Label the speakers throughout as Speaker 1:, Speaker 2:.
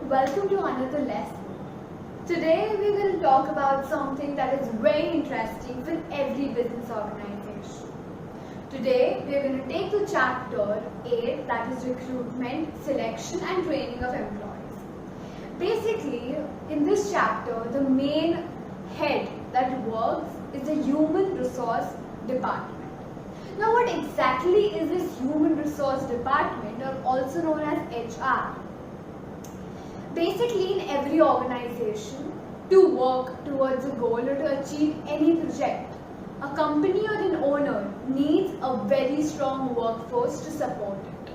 Speaker 1: welcome to another lesson. Today we will talk about something that is very interesting for every business organization. Today we are going to take the chapter 8, that is recruitment, selection and training of employees. Basically, in this chapter, the main head that works is the human resource department. Now, what exactly is this human resource department, or also known as HR? Basically, in every organization, to work towards a goal or to achieve any project, a company or an owner needs a very strong workforce to support it.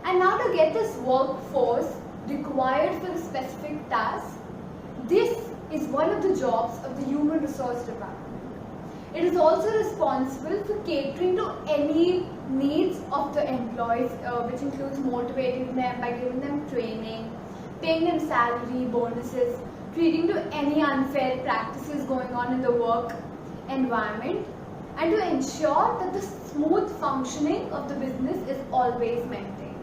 Speaker 1: And now, to get this workforce required for a specific task, this is one of the jobs of the human resource department. It is also responsible for catering to any needs of the employees, which includes motivating them by giving them training, paying them salary, bonuses, treating to any unfair practices going on in the work environment, and to ensure that the smooth functioning of the business is always maintained.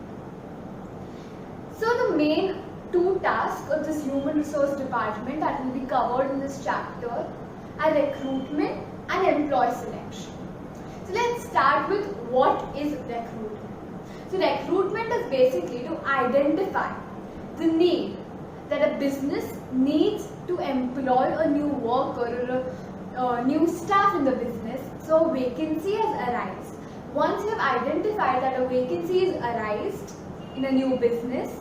Speaker 1: So the main two tasks of this human resource department that will be covered in this chapter are recruitment and employee selection. So let's start with what is recruitment. So recruitment is basically to identify the need that a business needs to employ a new worker or a new staff in the business. So a vacancy has arisen. Once you have identified that a vacancy is arisen in a new business,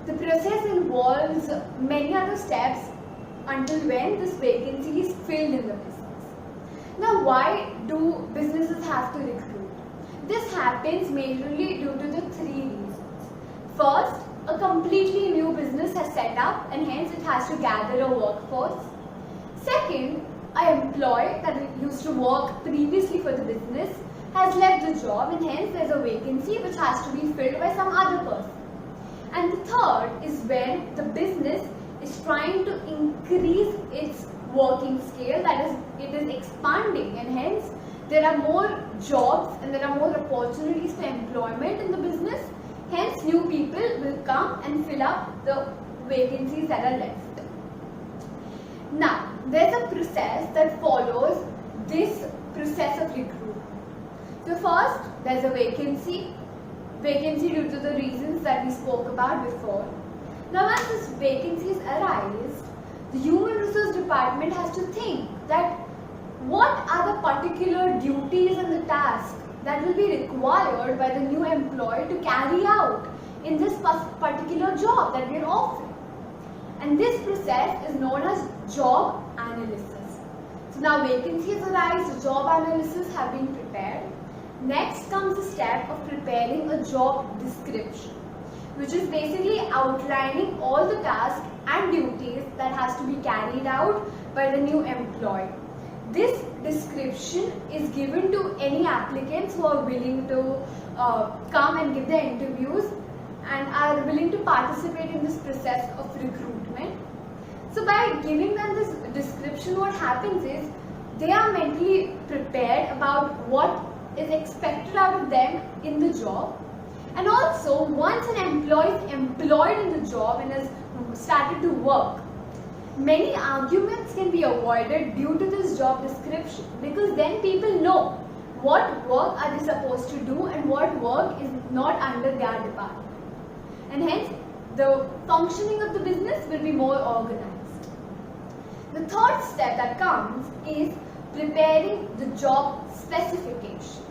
Speaker 1: the process involves many other steps until when this vacancy is filled in the business. Now, why do businesses have to recruit? This happens majorly due to the three reasons. First, a completely new business has set up and hence it has to gather a workforce. Second, an employee that used to work previously for the business has left the job and hence there is a vacancy which has to be filled by some other person. And the third is when the business is trying to increase its working scale, that is, it is expanding and hence there are more jobs and there are more opportunities for employment in the business. Hence, new people will come and fill up the vacancies that are left. Now, there's a process that follows this process of recruitment. So first, there's a vacancy due to the reasons that we spoke about before. Now, once this vacancies arise, the human resource department has to think that what are the particular duties and the tasks that will be required by the new employee to carry out in this particular job that we are offering. And this process is known as job analysis. So now vacancies arise, the job analysis have been prepared. Next comes the step of preparing a job description, which is basically outlining all the tasks and duties that has to be carried out by the new employee. This description is given to any applicants who are willing to come and give their interviews and are willing to participate in this process of recruitment. So by giving them this description, what happens is they are mentally prepared about what is expected out of them in the job. And also, once an employee is employed in the job and has started to work, many arguments can be avoided due to this job description, because then people know what work are they supposed to do and what work is not under their department. And hence, the functioning of the business will be more organized. The third step that comes is preparing the job specification.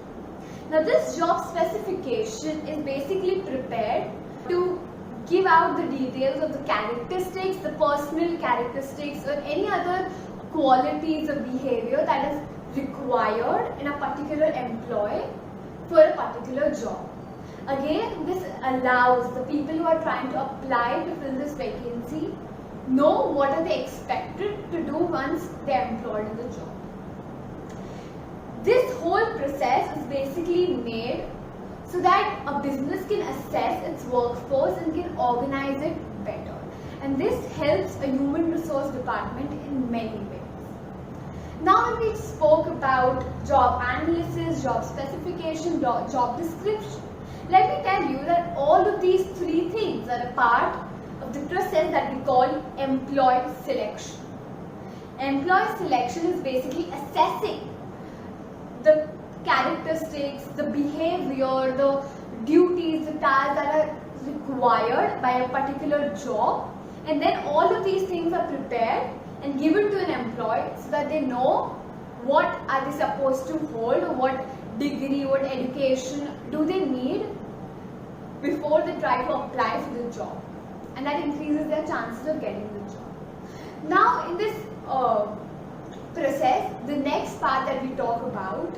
Speaker 1: Now, this job specification is basically prepared to give out the details of the characteristics, the personal characteristics or any other qualities of behavior that is required in a particular employee for a particular job. Again, this allows the people who are trying to apply to fill this vacancy know what are they expected to do once they are employed in the job. This whole process is basically made so that a business can assess its workforce and can organize it better. And this helps a human resource department in many ways. Now when we spoke about job analysis, job specification, job description, let me tell you that all of these three things are a part of the process that we call employee selection. Employee selection is basically assessing the characteristics, the behavior, the duties, the tasks that are required by a particular job, and then all of these things are prepared and given to an employee so that they know what are they supposed to hold, what degree, what education do they need before they try to apply for the job, and that increases their chances of getting the job. Now in this process, the next part that we talk about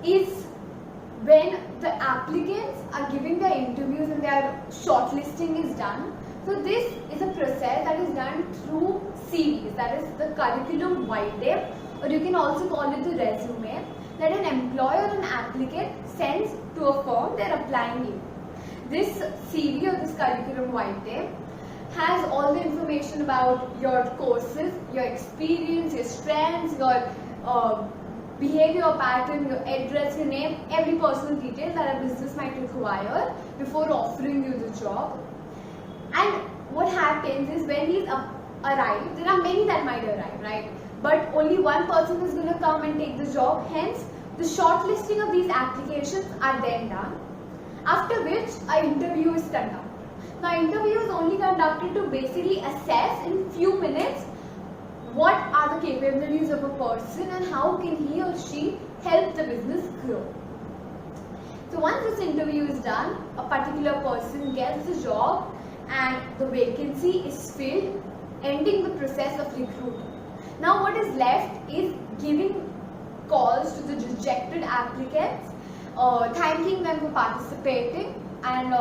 Speaker 1: is when the applicants are giving their interviews and their shortlisting is done. So this is a process that is done through CVs, that is the curriculum vitae, or you can also call it the resume, that an employer or an applicant sends to a firm they're applying in. This CV or this curriculum vitae has all the information about your courses, your experience, your strengths, your behavior pattern, your address, your name, every personal detail that a business might require before offering you the job. And what happens is when these arrive, there are many that might arrive, right? But only one person is going to come and take the job. Hence, the shortlisting of these applications are then done, after which an interview is conducted. Now, interview is only conducted to basically assess in few minutes what are the capabilities of a person and how can he or she help the business grow. So once this interview is done, a particular person gets the job and the vacancy is filled, ending the process of recruitment. Now what is left is giving calls to the rejected applicants, thanking them for participating and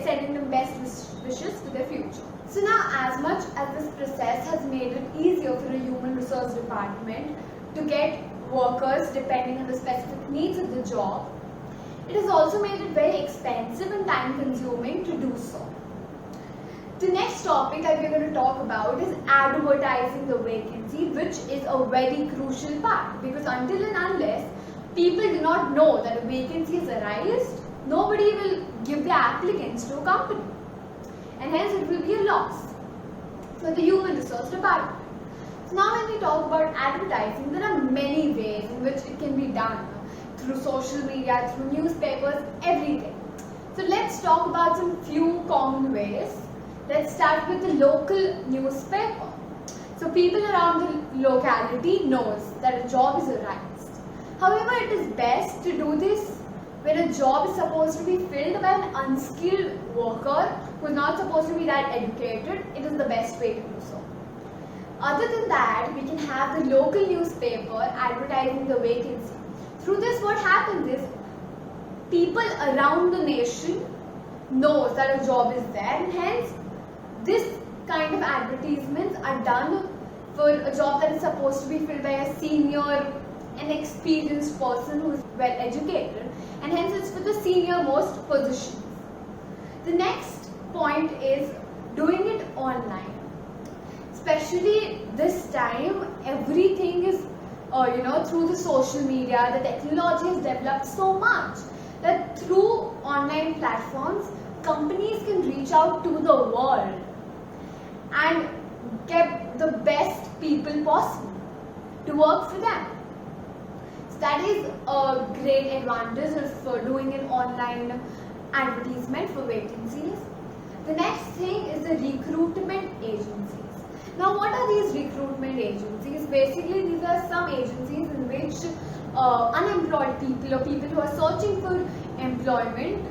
Speaker 1: sending them best wishes for their future. So now, as much as this process has made it easier for a human resource department to get workers depending on the specific needs of the job, it has also made it very expensive and time consuming to do so. The next topic that we're going to talk about is advertising the vacancy, which is a very crucial part, because until and unless people do not know that a vacancy has arisen, nobody will give their applicants to a company, and hence it will be a loss for the human resource department. So now when we talk about advertising, there are many ways in which it can be done, through social media, through newspapers, everything. So let's talk about some few common ways. Let's start with the local newspaper. So people around the locality knows that a job is arised. However, it is best to do this when a job is supposed to be filled by an unskilled worker who is not supposed to be that educated. It is the best way to do so. Other than that, we can have the local newspaper advertising the vacancy. Through this, what happens is people around the nation knows that a job is there, and hence this kind of advertisements are done for a job that is supposed to be filled by a senior and experienced person who is well educated, and hence it's for the senior most positions. The next point is doing it online. Especially this time, everything is through the social media. The technology has developed so much that through online platforms, companies can reach out to the world and get the best people possible to work for them. So that is a great advantage of doing an online advertisement for vacancies. The next thing is the recruitment agencies. Now, what are these recruitment agencies? Basically, these are some agencies in which unemployed people or people who are searching for employment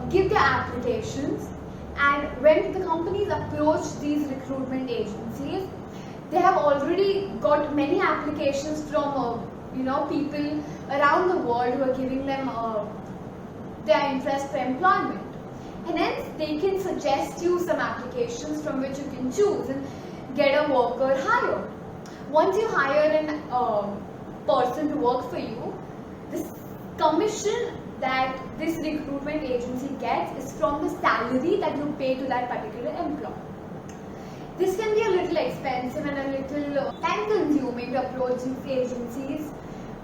Speaker 1: give their applications, and when the companies approach these recruitment agencies, they have already got many applications from people around the world who are giving them their interest for employment, and hence they can suggest you some applications from which you can choose and get a worker hired. Once you hire an person to work for you, this commission that this recruitment agency gets is from the salary that you pay to that particular employee. This can be a little expensive and a little time consuming to approach these agencies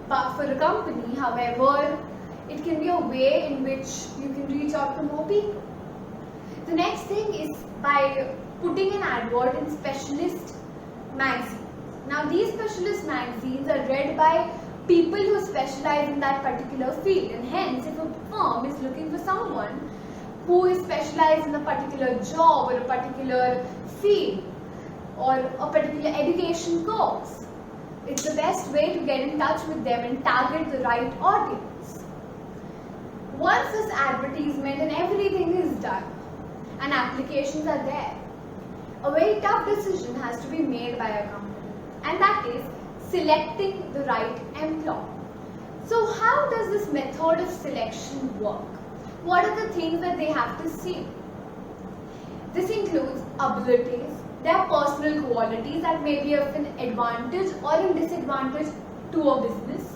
Speaker 1: for a company. However, it can be a way in which you can reach out to more people. The next thing is by putting an advert in specialist magazines. Now these specialist magazines are read by people who specialize in that particular field, and hence if a firm is looking for someone who is specialized in a particular job or a particular field or a particular education course, it's the best way to get in touch with them and target the right audience. Once this advertisement and everything is done and applications are there, a very tough decision has to be made by a company, and that is selecting the right employee. So how does this method of selection work? What are the things that they have to see? This includes abilities, their personal qualities that may be of an advantage or a disadvantage to a business.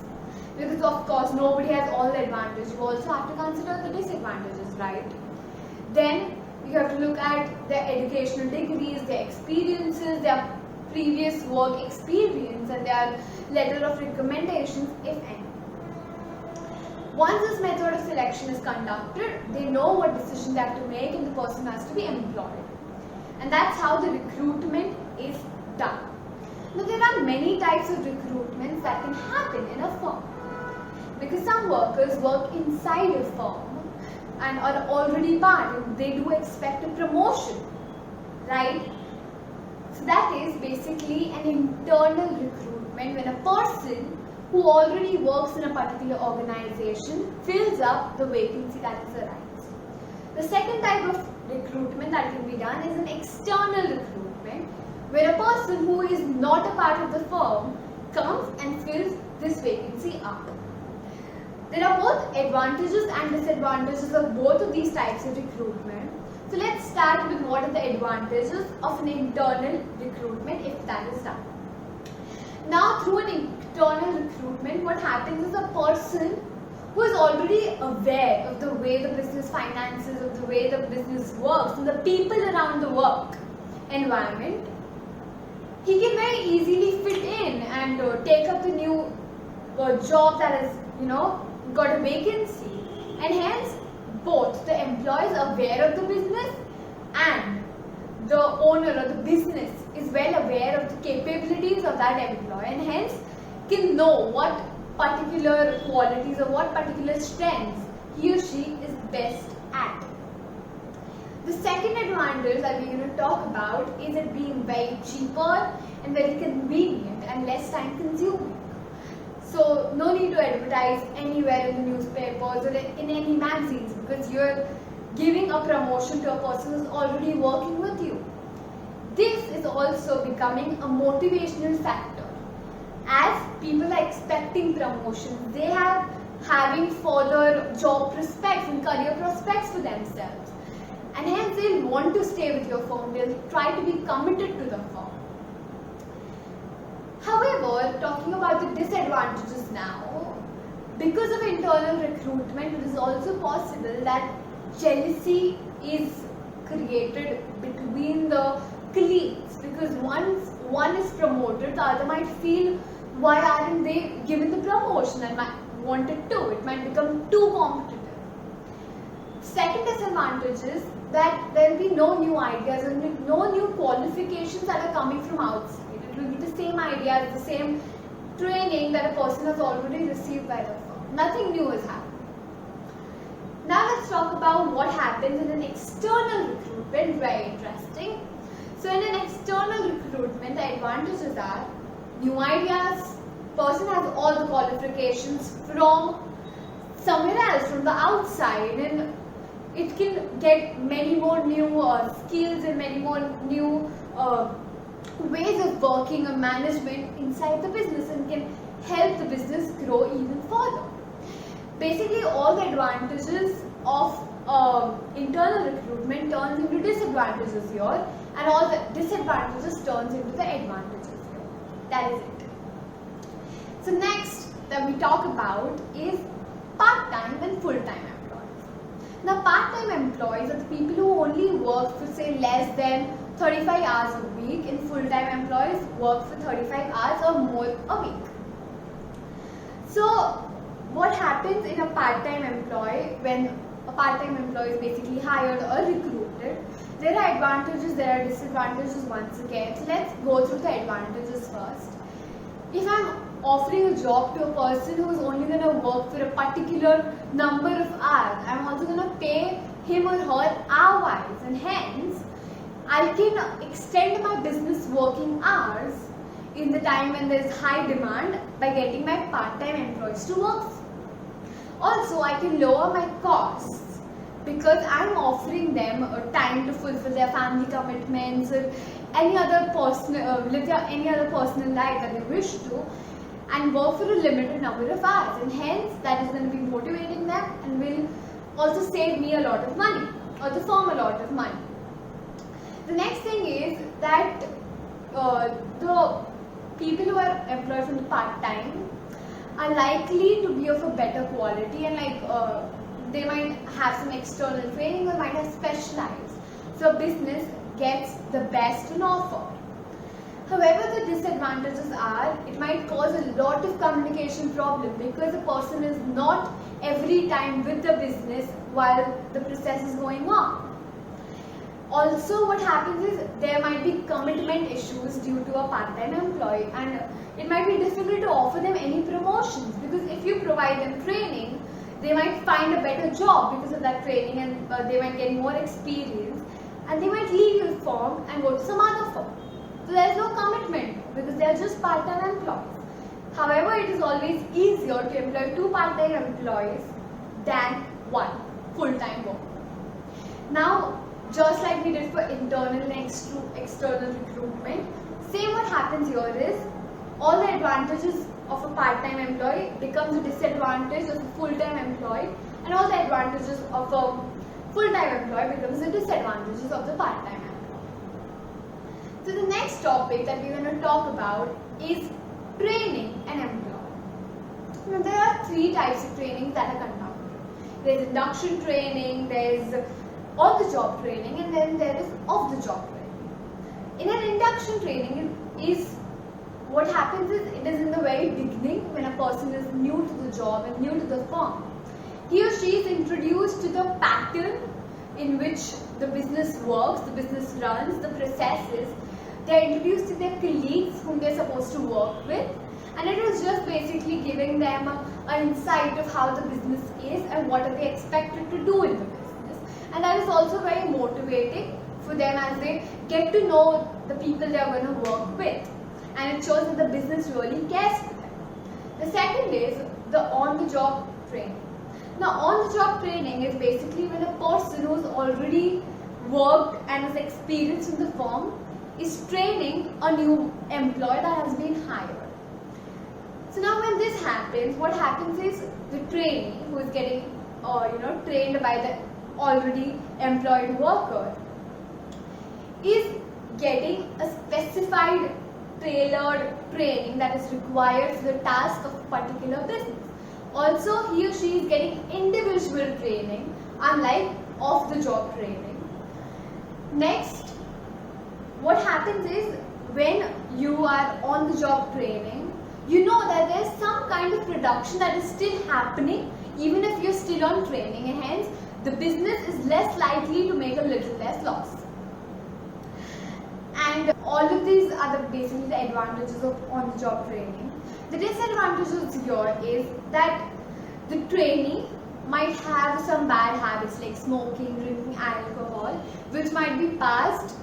Speaker 1: Because of course nobody has all the advantages, you also have to consider the disadvantages, right? Then you have to look at their educational degrees, their experiences, their previous work experience, and their letter of recommendations, if any. Once this method of selection is conducted, they know what decision they have to make and the person has to be employed. And that's how the recruitment is done. Now there are many types of recruitments that can happen in a firm. Because some workers work inside a firm and are already part, and they do expect a promotion, right? So that is basically an internal recruitment when a person who already works in a particular organization fills up the vacancy that is arise. The second type of recruitment that can be done is an external recruitment where a person who is not a part of the firm comes and fills this vacancy up. There are both advantages and disadvantages of both of these types of recruitment. So let's start with what are the advantages of an internal recruitment if that is done. Now through an internal recruitment, what happens is a person who is already aware of the way the business finances, of the way the business works, and the people around the work environment, he can very easily fit in and take up the new job that has, got a vacancy, and hence both the employees are aware of the business and the owner or the business is well aware of the capabilities of that employee, and hence can know what particular qualities or what particular strengths he or she is best at. The second advantage that we're going to talk about is it being very cheaper and very convenient and less time consuming. So no need to advertise anywhere in the newspapers or in any magazines, because you're giving a promotion to a person who's already working with you. This is also becoming a motivational factor. As people are expecting promotions, they are having further job prospects and career prospects for themselves. And hence they'll want to stay with your firm, they'll try to be committed to the firm. However, talking about the disadvantages now, because of internal recruitment, it is also possible that jealousy is created between the colleagues, because once one is promoted, the other might feel, why aren't they given the promotion, and might want it too. It might become too competitive. Second disadvantage is that there will be no new ideas and no new qualifications that are coming from outside. It will be the same ideas, the same training that a person has already received by the firm. Nothing new is happening. Now let's talk about what happens in an external recruitment. Very interesting. So in an external recruitment, the advantages are new ideas. Person has all the qualifications from somewhere else, from the outside, and it can get many more new skills and many more new ways of working or management inside the business, and can help the business grow even further. Basically, all the advantages of internal recruitment turns into disadvantages here, and all the disadvantages turns into the advantages here. That is it. So next that we talk about is part-time and full-time employees. Now part-time employees are the people who only work for say less than 35 hours a week, and full-time employees work for 35 hours or more a week. So what happens in a part-time employee when a part-time employee is basically hired or recruited it. There are advantages, there are disadvantages once again. So let's go through the advantages first. If I'm offering a job to a person who is only going to work for a particular number of hours, I'm also going to pay him or her hour-wise, and hence I can extend my business working hours in the time when there is high demand by getting my part-time employees to work. Also, I can lower my costs because I'm offering them time to fulfill their family commitments or any other personal any other personal life that they wish to, and work for a limited number of hours, and hence that is going to be motivating them and will also save me a lot of money, or the firm a lot of money. The next thing is that the people who are employed from the part-time are likely to be of a better quality, and they might have some external training or might have specialized. So business gets the best on offer. However, the disadvantages are it might cause a lot of communication problem because the person is not every time with the business while the process is going on. Also, what happens is there might be commitment issues due to a part-time employee, and it might be difficult to offer them any promotions because if you provide them training, they might find a better job because of that training, and they might get more experience, and they might leave your firm and go to some other firm. So there is no commitment because they are just part-time employees. However, it is always easier to employ 2 part-time employees than 1 full-time worker. Now, just like we did for internal and external recruitment, same what happens here is all the advantages of a part-time employee becomes a disadvantage of a full-time employee, and all the advantages of a full-time employee becomes the disadvantages of the part-time employee. So the next topic that we're going to talk about is training an employee. Now there are 3 types of training that are conducted. There's induction training, there's on-the-job training, and then there is off-the-job training. In an induction training, what happens is it is in the very beginning when a person is new to the job and new to the firm. He or she is introduced to the pattern in which the business works, the business runs, the processes. They are introduced to their colleagues whom they are supposed to work with, and it is just basically giving them an insight of how the business is and what are they expected to do in the business. And that is also very motivating for them as they get to know the people they are going to work with, and it shows that the business really cares for them. The second is the on-the-job training. Now, on-the-job training is basically when a person who has already worked and is experienced in the firm is training a new employee that has been hired. So now when this happens, what happens is the trainee who is getting trained by the already employed worker is getting a specified tailored training that is required for the task of a particular business. Also, he or she is getting individual training, unlike off-the-job training. Next, what happens is when you are on the job training, you know that there is some kind of production that is still happening even if you're still on training, and hence the business is less likely to make a little less loss. And all of these are basically the advantages of on-the-job training. The disadvantages here is that the trainee might have some bad habits like smoking, drinking alcohol, which might be passed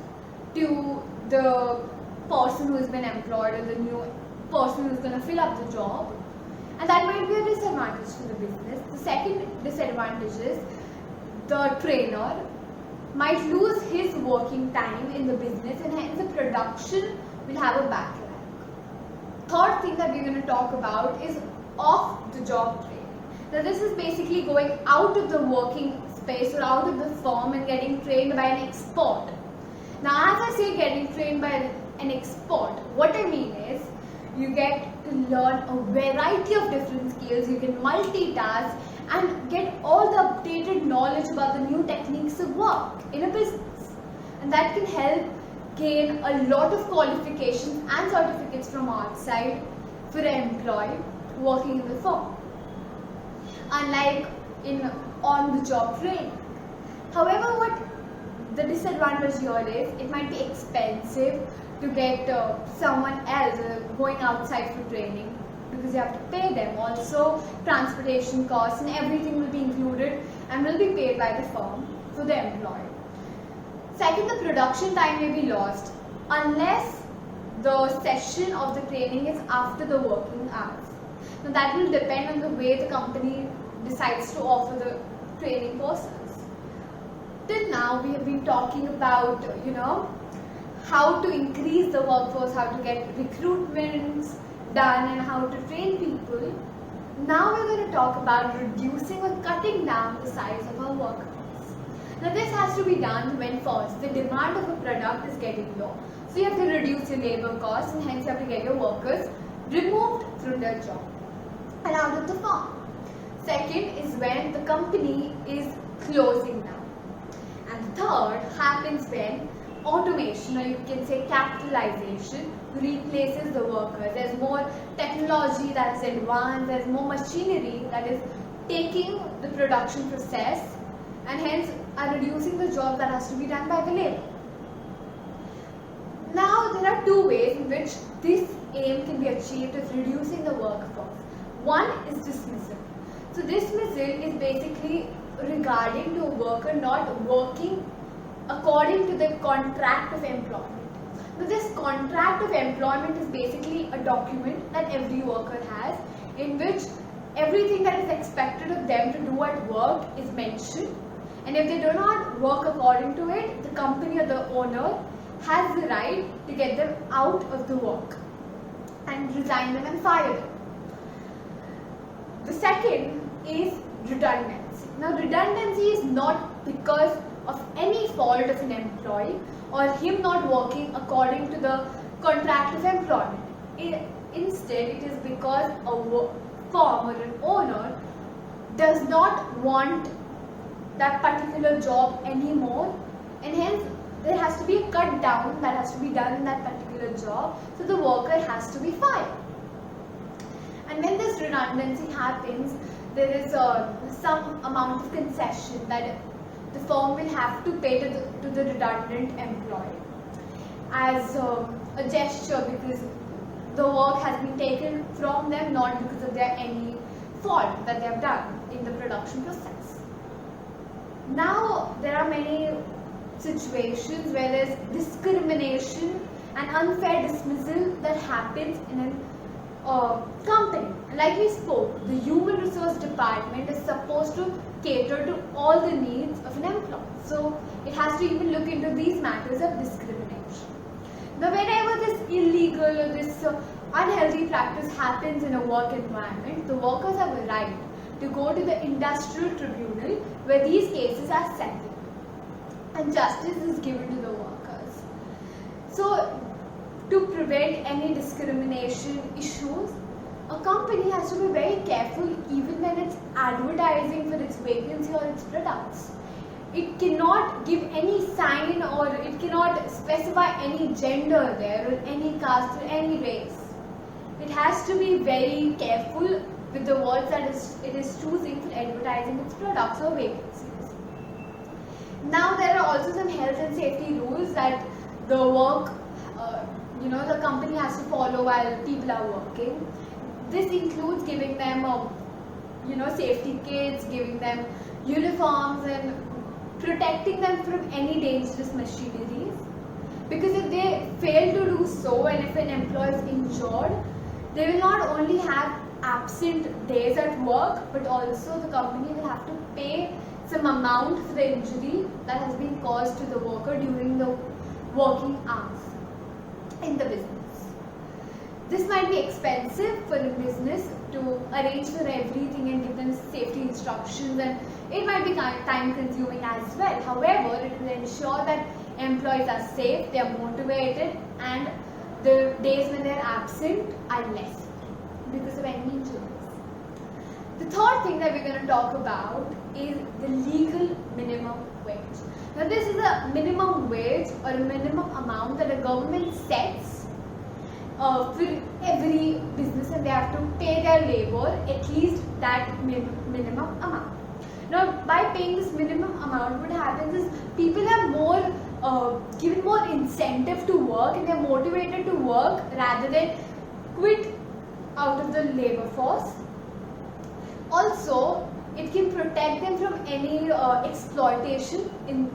Speaker 1: to the person who has been employed or the new person who is going to fill up the job, and that might be a disadvantage to the business. The second disadvantage is the trainer might lose his working time in the business, and hence the production will have a backlash. Third thing that we're going to talk about is off-the-job training. Now this is basically going out of the working space or out of the firm and getting trained by an expert. Now as I say getting trained by an expert, what I mean is you get to learn a variety of different skills, you can multitask and get all the updated knowledge about the new techniques of work in a business. And that can help gain a lot of qualifications and certificates from outside for an employee working in the firm, unlike in on-the-job training. However, what the disadvantage here is it might be expensive to get someone else going outside for training, because you have to pay them. Also, transportation costs and everything will be included and will be paid by the firm for the employee. Second, the production time may be lost unless the session of the training is after the working hours. Now that will depend on the way the company decides to offer the training courses. Till now we have been talking about, how to increase the workforce, how to get recruitments done and how to train people. Now we're going to talk about reducing or cutting down the size of our workforce. Now this has to be done when first the demand of a product is getting low. So you have to reduce your labor costs and hence you have to get your workers removed from their job and out of the firm. Second is when the company is closing down. And third happens when automation, or you can say capitalization, replaces the workers. There's more technology that is advanced, there's more machinery that is taking the production process and hence are reducing the job that has to be done by the labor. Now there are two ways in which this aim can be achieved of reducing the workforce. One is dismissal. So dismissal is basically regarding to a worker not working according to the contract of employment. Now this contract of employment is basically a document that every worker has, in which everything that is expected of them to do at work is mentioned, and if they do not work according to it, the company or the owner has the right to get them out of the work and resign them and fire them. The second is redundancy. Now redundancy is not because of any fault of an employee or him not working according to the contract of employment. Instead, it is because a firm or an owner does not want that particular job anymore, and hence there has to be a cut down that has to be done in that particular job, so the worker has to be fired. And when this redundancy happens, there is some amount of concession that the firm will have to pay to the redundant employee as a gesture, because the work has been taken from them, not because of their any fault that they have done in the production process. Now there are many situations where there is discrimination and unfair dismissal that happens in a company. Like we spoke, the human resource department is supposed to cater to all the needs of an employee. So it has to even look into these matters of discrimination. Now whenever this illegal or this unhealthy practice happens in a work environment, the workers have a right to go to the industrial tribunal where these cases are settled and justice is given to the workers. So to prevent any discrimination issues, a company has to be very careful even when it's advertising for its vacancy or its products. It cannot give any sign or it cannot specify any gender there or any caste or any race. It has to be very careful with the words that it is choosing for advertising its products or vacancies. Now there are also some health and safety rules that the the company has to follow while people are working. This includes giving them safety kits, giving them uniforms and protecting them from any dangerous machineries. Because if they fail to do so and if an employee is injured, they will not only have absent days at work, but also the company will have to pay some amount for the injury that has been caused to the worker during the working hours in the business. This might be expensive for the business to arrange for everything and give them safety instructions, and it might be time consuming as well. However, it will ensure that employees are safe, they are motivated, and the days when they are absent are less because of any injuries. The third thing that we're going to talk about is the legal minimum wage. Now this is a minimum wage or a minimum amount that a government sets for every business, and they have to pay their labor at least that minimum amount. Now, by paying this minimum amount, what happens is people are more given more incentive to work, and they're motivated to work rather than quit out of the labor force. Also, it can protect them from any exploitation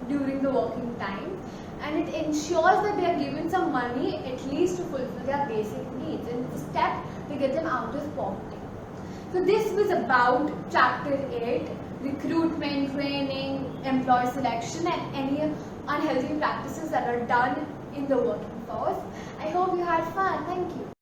Speaker 1: during the working time, and it ensures that they are given some money at least to fulfill their basic needs, and it's a step to get them out of poverty. So this was about chapter 8, recruitment, training, employee selection, and any unhealthy practices that are done in the working force. I hope you had fun. Thank you.